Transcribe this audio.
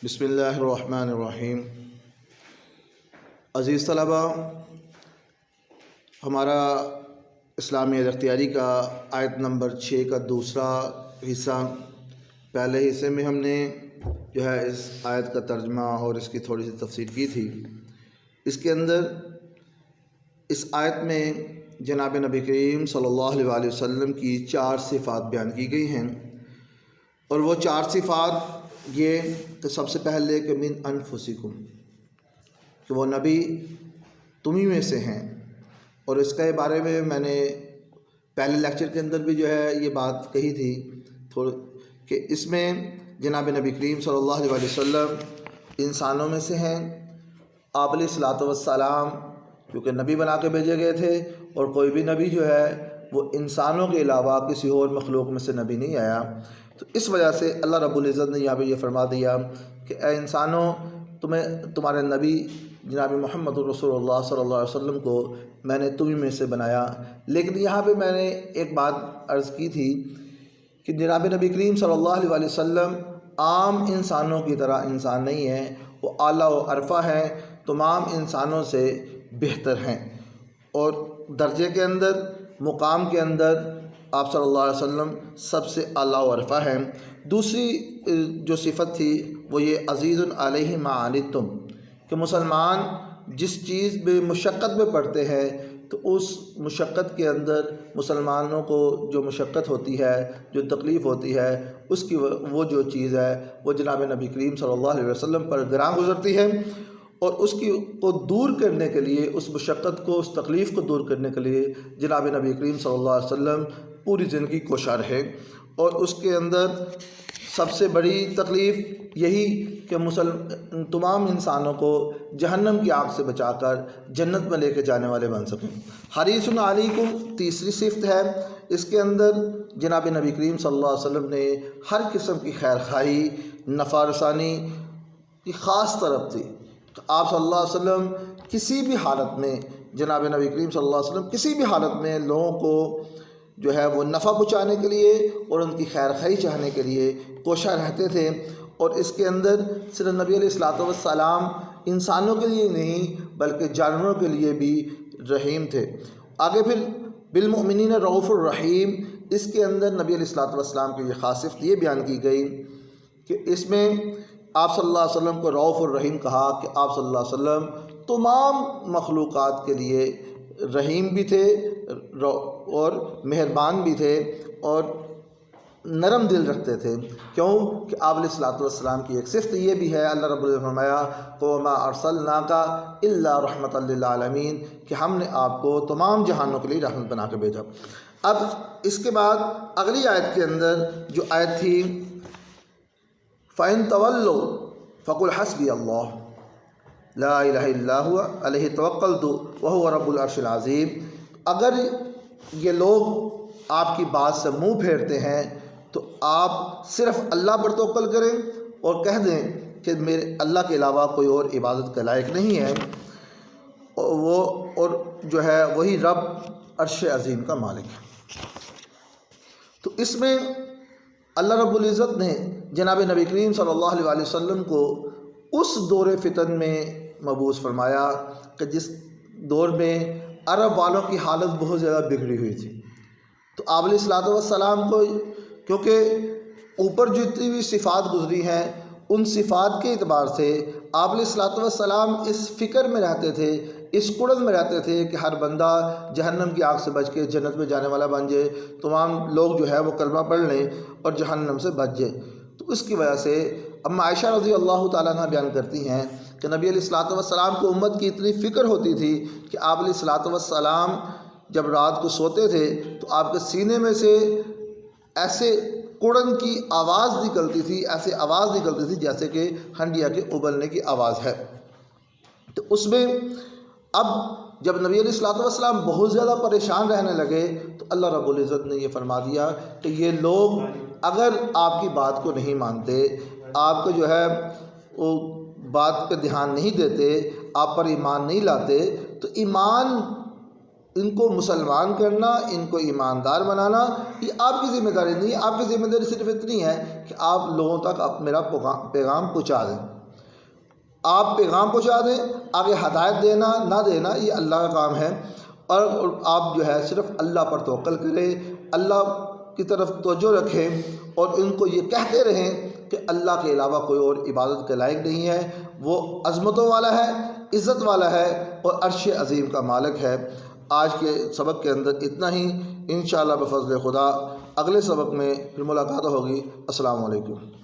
بسم اللہ الرحمن الرحیم۔ عزیز طلبہ، ہمارا اسلامی اختیاری کا آیت نمبر 6 کا دوسرا حصہ، پہلے حصے میں ہم نے جو ہے اس آیت کا ترجمہ اور اس کی تھوڑی سی تفسیر کی تھی۔ اس کے اندر اس آیت میں جناب نبی کریم صلی اللہ علیہ وسلم کی 4 صفات بیان کی گئی ہیں، اور وہ 4 صفات یہ کہ سب سے پہلے کہ من انفسکم، کہ وہ نبی تمہیں میں سے ہیں، اور اس کے بارے میں میں نے پہلے لیکچر کے اندر بھی جو ہے یہ بات کہی تھی کہ اس میں جناب نبی کریم صلی اللہ علیہ وسلم انسانوں میں سے ہیں۔ آپ علیہ الصلوۃ والسلام کیونکہ نبی بنا کے بھیجے گئے تھے، اور کوئی بھی نبی جو ہے وہ انسانوں کے علاوہ کسی اور مخلوق میں سے نبی نہیں آیا، تو اس وجہ سے اللہ رب العزت نے یہاں پہ یہ فرما دیا کہ اے انسانوں، تمہارے نبی جناب محمد رسول اللہ صلی اللہ علیہ وسلم کو میں نے تمہیں میں سے بنایا۔ لیکن یہاں پہ میں نے ایک بات عرض کی تھی کہ جناب نبی کریم صلی اللہ علیہ وسلم عام انسانوں کی طرح انسان نہیں ہیں، وہ اعلیٰ و عرفہ ہیں، تمام انسانوں سے بہتر ہیں، اور درجے کے اندر، مقام کے اندر آپ صلی اللہ علیہ وسلم سب سے اعلیٰ و عرفہ ہیں۔ دوسری جو صفت تھی وہ یہ عزیز علیہ ما عنتم، کہ مسلمان جس چیز میں مشقت میں پڑتے ہیں تو اس مشقت کے اندر مسلمانوں کو جو مشقت ہوتی ہے، جو تکلیف ہوتی ہے، اس کی وہ جو چیز ہے وہ جناب نبی کریم صلی اللہ علیہ وسلم پر گراں گزرتی ہے، اور اس کو دور کرنے کے لیے، اس مشقت کو، اس تکلیف کو دور کرنے کے لیے جناب نبی کریم صلی اللہ علیہ وسلم پوری زندگی کوشاں رہے۔ اور اس کے اندر سب سے بڑی تکلیف یہی کہ تمام انسانوں کو جہنم کی آگ سے بچا کر جنت میں لے کے جانے والے بن سکیں۔ حریص علیکم تیسری صفت ہے، اس کے اندر جناب نبی کریم صلی اللہ علیہ وسلم نے ہر قسم کی خیر خواہی، نفع رسانی کی خاص طرف تھی۔ آپ صلی اللہ علیہ وسلم کسی بھی حالت میں، جناب نبی کریم صلی اللہ علیہ وسلم کسی بھی حالت میں لوگوں کو جو ہے وہ نفع پہنچانے کے لیے اور ان کی خیر خواہی چاہنے کے لیے کوشاں رہتے تھے، اور اس کے اندر صرف نبی علیہ الصلوۃ والسلام انسانوں کے لیے نہیں بلکہ جانوروں کے لیے بھی رحیم تھے۔ آگے پھر بالمؤمنین رؤوف الرحیم، اس کے اندر نبی علیہ الصلوۃ والسلام کی یہ خاص صفت یہ بیان کی گئی کہ اس میں آپ صلی اللہ علیہ وسلم کو رؤوف الرحیم کہا کہ آپ صلی اللہ علیہ وسلم تمام مخلوقات کے لیے رحیم بھی تھے اور مہربان بھی تھے اور نرم دل رکھتے تھے۔ کیوں کہ آپ علیہ الصلوۃ والسلام کی ایک صفت یہ بھی ہے، اللہ رب العزت نے فرمایا وَمَا أَرْسَلْنَاكَ إِلَّا رَحْمَةً لِّلْعَالَمِينَ، کہ ہم نے آپ کو تمام جہانوں کے لیے رحمت بنا کے بھیجا۔ اب اس کے بعد اگلی آیت کے اندر جو آیت تھی فَإِن تَوَلُّوا فَقُلْ حَسْبِيَ اللَّهُ لَا إِلَٰهَ إِلَّا هُوَ عَلَيْهِ تَوَكَّلْتُ وَهُوَ رَبُّ الْعَرْشِ الْعَظِيمِ، اگر یہ لوگ آپ کی بات سے منہ پھیرتے ہیں تو آپ صرف اللہ پر توکل کریں اور کہہ دیں کہ میرے اللہ کے علاوہ کوئی اور عبادت کے لائق نہیں ہے، اور جو ہے وہی رب عرش عظیم کا مالک ہے۔ تو اس میں اللہ رب العزت نے جناب نبی کریم صلی اللہ علیہ وسلم کو اس دور فتن میں مبعوث فرمایا کہ جس دور میں عرب والوں کی حالت بہت زیادہ بگڑی ہوئی تھی، تو آپ علیہ الصلوۃ والسلام کو کیونکہ اوپر جو اتنی بھی صفات گزری ہیں ان صفات کے اعتبار سے آپ علیہ الصلوۃ والسلام اس فکر میں رہتے تھے، اس کڑن میں رہتے تھے کہ ہر بندہ جہنم کی آگ سے بچ کے جنت میں جانے والا بن جائے، تمام لوگ جو ہے وہ کلمہ پڑھ لیں اور جہنم سے بچ جائے۔ تو اس کی وجہ سے ام عائشہ رضی اللہ تعالیٰ عنہ بیان کرتی ہیں کہ نبی علیہ الصلوۃ والسلام کو امت کی اتنی فکر ہوتی تھی کہ آپ علیہ الصلوۃ والسلام جب رات کو سوتے تھے تو آپ کے سینے میں سے ایسے کڑن کی آواز نکلتی تھی، ایسے آواز نکلتی تھی جیسے کہ ہنڈیا کے ابلنے کی آواز ہے۔ تو اس میں اب جب نبی علیہ الصلوۃ والسلام بہت زیادہ پریشان رہنے لگے تو اللہ رب العزت نے یہ فرما دیا کہ یہ لوگ اگر آپ کی بات کو نہیں مانتے، آپ کو جو ہے وہ بات پہ دھیان نہیں دیتے، آپ پر ایمان نہیں لاتے، تو ایمان ان کو مسلمان کرنا، ان کو ایماندار بنانا، یہ آپ کی ذمہ داری نہیں ہے۔ آپ کی ذمہ داری صرف اتنی ہے کہ آپ لوگوں تک میرا پیغام پہنچا دیں، آپ پیغام پہنچا دیں۔ آگے ہدایت دینا نہ دینا یہ اللہ کا کام ہے، اور آپ جو ہے صرف اللہ پر توکل کریں، اللہ کی طرف توجہ رکھیں، اور ان کو یہ کہتے رہیں کہ اللہ کے علاوہ کوئی اور عبادت کے لائق نہیں ہے، وہ عظمتوں والا ہے، عزت والا ہے، اور عرش عظیم کا مالک ہے۔ آج کے سبق کے اندر اتنا ہی، انشاءاللہ بفضل خدا اگلے سبق میں پھر ملاقات ہوگی۔ السلام علیکم۔